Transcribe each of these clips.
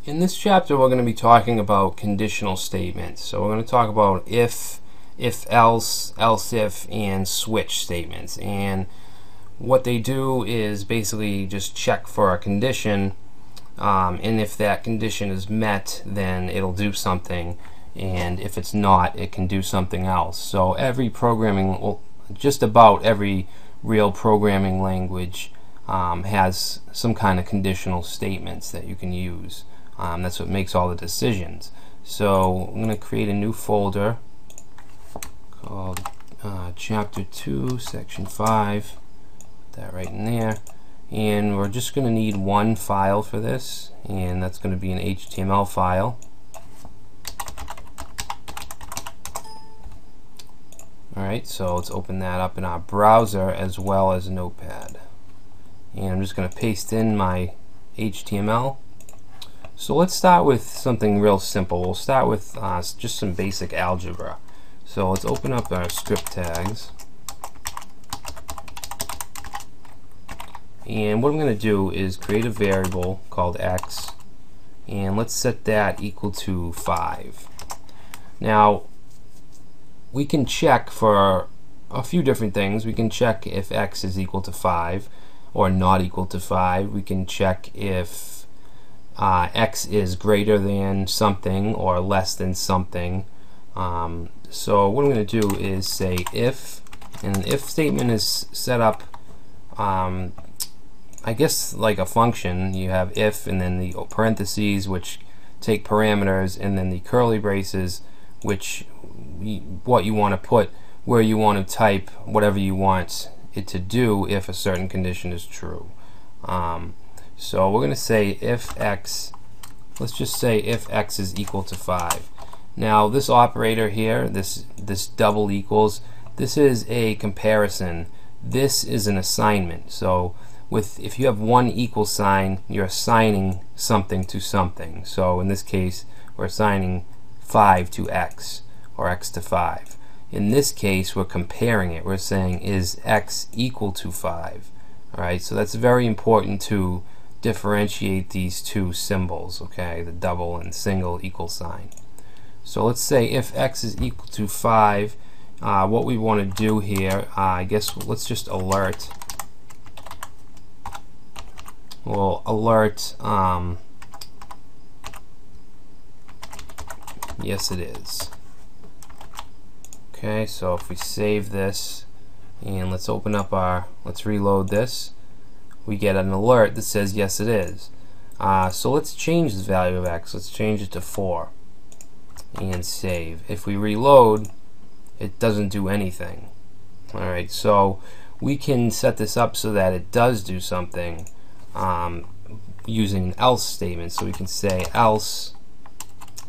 In this chapter we're going to be talking about conditional statements. So we're going to talk about if else, ElseIf, and switch statements. And what they do is basically just check for a condition, and if that condition is met, then it'll do something, and if it's not, it can do something else. So every programming, well, just about every real programming language has some kind of conditional statements that you can use. That's what makes all the decisions. So I'm going to create a new folder called Chapter 2, Section 5. Put that right in there. And we're just going to need one file for this, and that's going to be an HTML file. Alright, so let's open that up in our browser as well as Notepad. And I'm just going to paste in my HTML. So let's start with something real simple. We'll start with just some basic algebra. So let's open up our script tags. And what I'm going to do is create a variable called x, and let's set that equal to 5. Now, we can check for a few different things. We can check if x is equal to 5 or not equal to 5. We can check if x is greater than something or less than something. So what I'm going to do is say if, and the if statement is set up I guess like a function. You have if and then the parentheses, which take parameters, and then the curly braces, which what you want to put, where you want to type whatever you want it to do if a certain condition is true. So we're going to say if x, let's just say if x is equal to 5. Now this operator here, this double equals, this is a comparison. This is an assignment. So if you have one equal sign, you're assigning something to something. So in this case, we're assigning 5 to x, or x to 5. In this case, we're comparing it. We're saying, is x equal to 5? Alright, so that's very important to differentiate these two symbols, okay, the double and single equal sign. So let's say if x is equal to 5, what we want to do here, I guess let's just alert. We'll alert, yes it is. Okay, so if we save this and let's open up let's reload this, we get an alert that says yes it is. So let's change the value of x. Let's change it to 4 and save. If we reload, it doesn't do anything. Alright, so we can set this up so that it does do something using an else statement. So we can say else,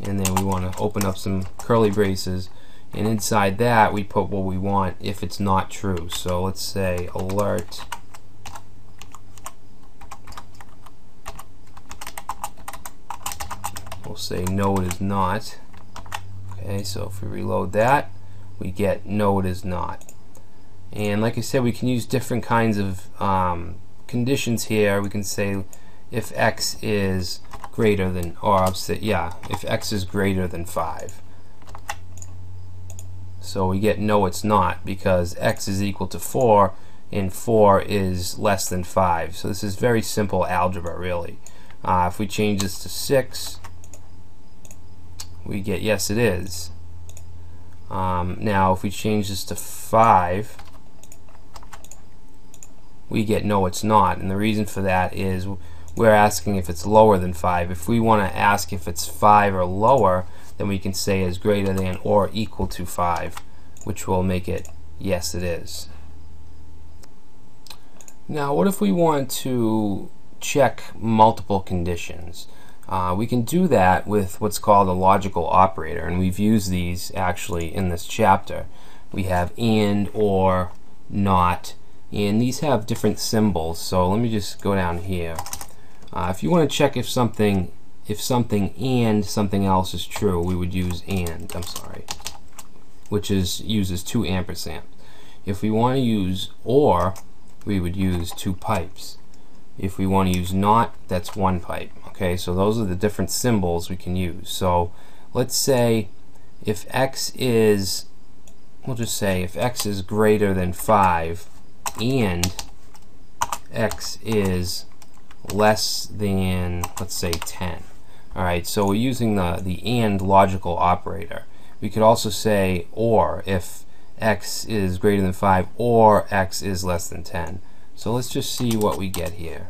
and then we want to open up some curly braces, and inside that we put what we want if it's not true. So let's say alert we'll say no it is not. Okay, so if we reload that, we get no it is not. And like I said, we can use different kinds of conditions here. We can say if x is greater than, or if x is greater than 5. So we get no it's not, because x is equal to 4 and 4 is less than 5. So this is very simple algebra, really. If we change this to 6, we get yes it is. Now if we change this to 5, we get no it's not, and the reason for that is we're asking if it's lower than 5. If we want to ask if it's 5 or lower, then we can say is greater than or equal to 5, which will make it yes it is. Now what if we want to check multiple conditions? We can do that with what's called a logical operator, and we've used these actually in this chapter. We have and, or, not, and these have different symbols. So let me just go down here. If you want to check if something and something else is true, we would use and, which uses 2 ampersands. If we want to use or, we would use 2 pipes. If we want to use not, that's 1 pipe. Okay, so those are the different symbols we can use. So let's say if x is, we'll just say if x is greater than 5 and x is less than, let's say, 10. Alright, so we're using the AND logical operator. We could also say OR if x is greater than 5 or x is less than 10. So let's just see what we get here.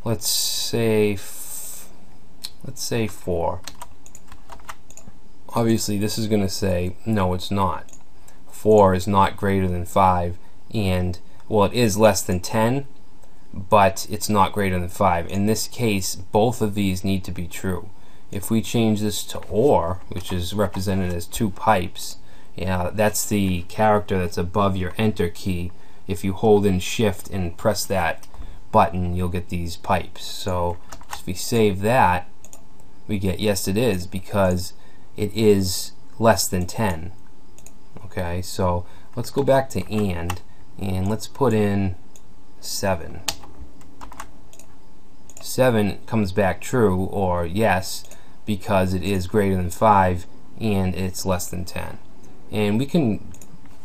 Let's say 4. Obviously this is going to say no, it's not. 4 is not greater than 5, and well, it is less than 10, but it's not greater than 5. In this case, both of these need to be true. If we change this to OR, which is represented as 2 pipes, that's the character that's above your enter key. If you hold in shift and press that button, you'll get these pipes. So if we save that, we get yes it is, because it is less than 10. Okay, so let's go back to and let's put in 7. 7 comes back true, or yes, because it is greater than 5 and it's less than 10. And we can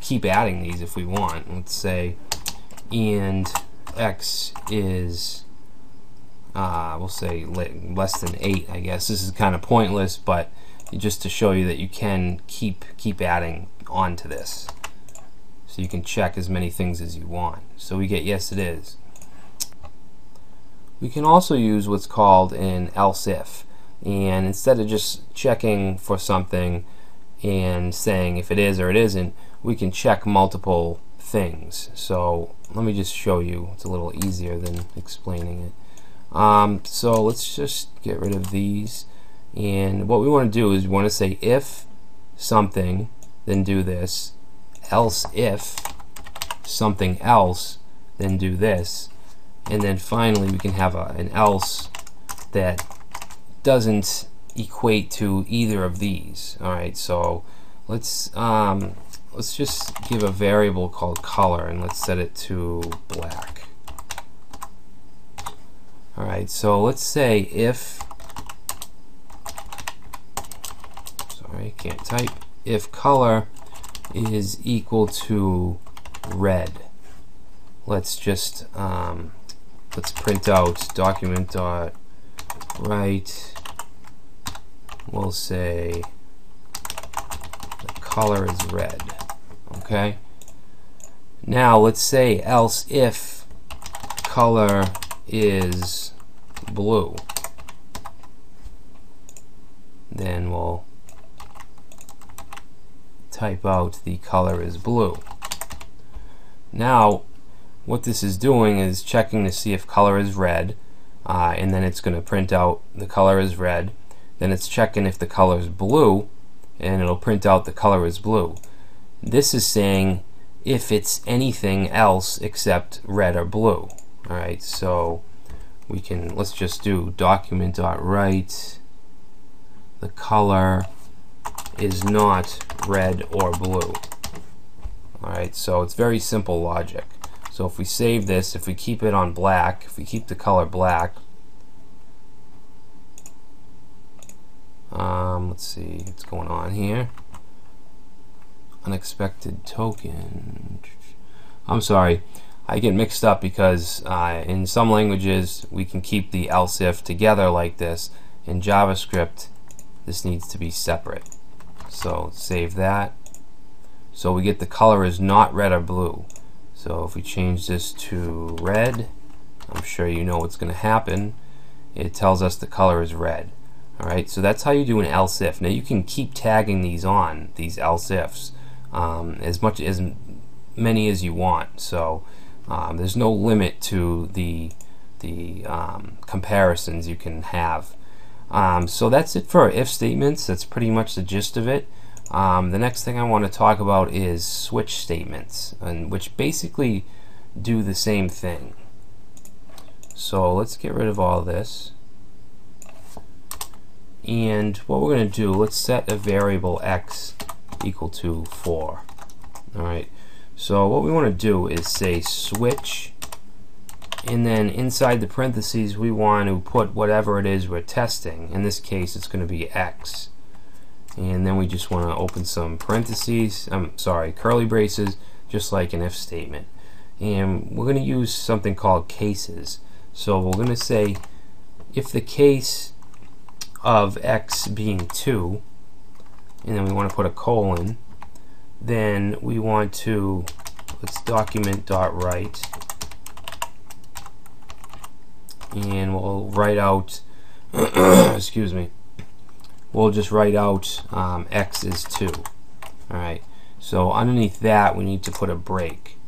keep adding these if we want. Let's say and x is we'll say less than 8. I guess this is kind of pointless, but just to show you that you can keep adding on to this, so you can check as many things as you want. So we get yes it is. We can also use what's called an ElseIf, and instead of just checking for something and saying if it is or it isn't, we can check multiple things. So let me just show you. It's a little easier than explaining it. So let's just get rid of these, and what we want to do is we want to say if something, then do this, else if something else, then do this, and then finally we can have an else that doesn't equate to either of these. Alright, so let's just give a variable called color, and let's set it to black. Alright, so let's say if, sorry, can't type, if color is equal to red, let's just let's print out document.write, we'll say the color is red. Okay, now let's say else if color is blue, then we'll type out the color is blue. Now what this is doing is checking to see if color is red, and then it's going to print out the color is red. Then it's checking if the color is blue, and it'll print out the color is blue. This is saying if it's anything else except red or blue. Alright, so we can, let's just do document.write the color is not red or blue. Alright, so it's very simple logic. So if we save this, if we keep it on black, if we keep the color black, let's see what's going on here. Unexpected token. I'm sorry, I get mixed up because in some languages we can keep the else if together like this. In JavaScript this needs to be separate. So save that. So we get the color is not red or blue. So if we change this to red, I'm sure you know what's going to happen. It tells us the color is red. Alright, so that's how you do an else if. Now you can keep tagging these on, these else ifs, as many as you want. So there's no limit to the comparisons you can have. So that's it for if statements. That's pretty much the gist of it. The next thing I want to talk about is switch statements, and which basically do the same thing. So let's get rid of all this, and what we're going to do, let's set a variable x equal to 4. Alright, so what we want to do is say switch, and then inside the parentheses we want to put whatever it is we're testing. In this case it's going to be X, and then we just want to open some parentheses, curly braces, just like an if statement. And we're going to use something called cases. So we're going to say if the case of X being 2, and then we want to put a colon, then we want to, let's document.write, and we'll write out excuse me, we'll just write out X is 2. Alright, so underneath that we need to put a break,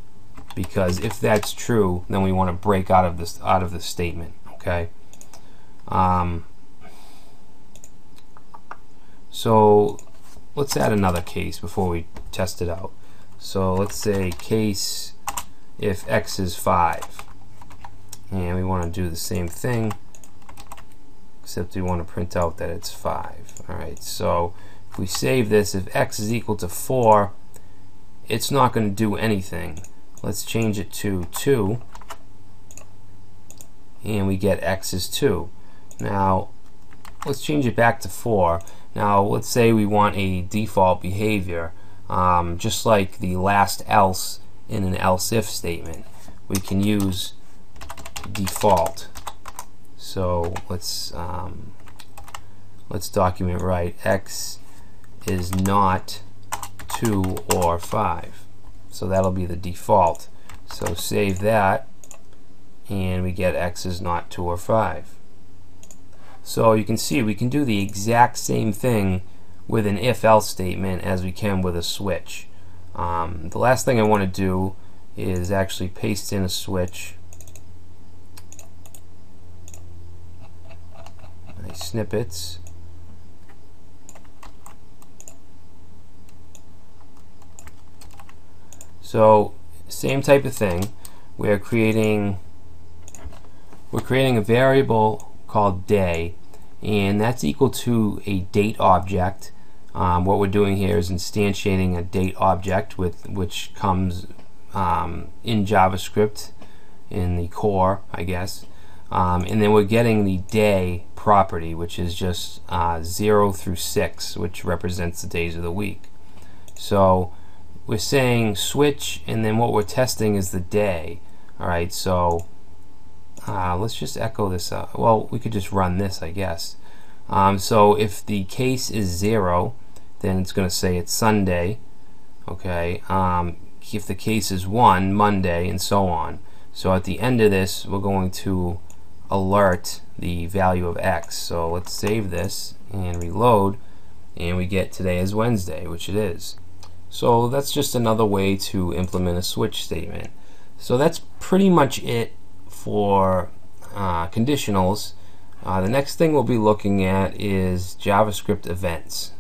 because if that's true then we want to break out of this statement. Okay, so let's add another case before we test it out. So let's say case if X is 5, and we want to do the same thing, except we want to print out that it's 5. Alright, so if we save this, if X is equal to 4, it's not going to do anything. Let's change it to 2, and we get X is 2. Now let's change it back to 4. Now let's say we want a default behavior, just like the last else in an ElseIf statement. We can use default. So let's document write X is not 2 or 5. So that'll be the default. So save that, and we get X is not 2 or 5. So you can see we can do the exact same thing with an if-else statement as we can with a switch. The last thing I want to do is actually paste in a switch. Nice snippets. So same type of thing. We're creating a variable called day, and that's equal to a date object. What we're doing here is instantiating a date object which comes in JavaScript in the core, I guess, and then we're getting the day property, which is just 0 through 6, which represents the days of the week. So we're saying switch, and then what we're testing is the day. Alright, so let's just echo this out. Well, we could just run this, I guess. So if the case is 0, then it's going to say it's Sunday. Okay. If the case is 1, Monday, and so on. So at the end of this, we're going to alert the value of X. So let's save this and reload, and we get today is Wednesday, which it is. So that's just another way to implement a switch statement. So that's pretty much it for conditionals. The next thing we'll be looking at is JavaScript Events.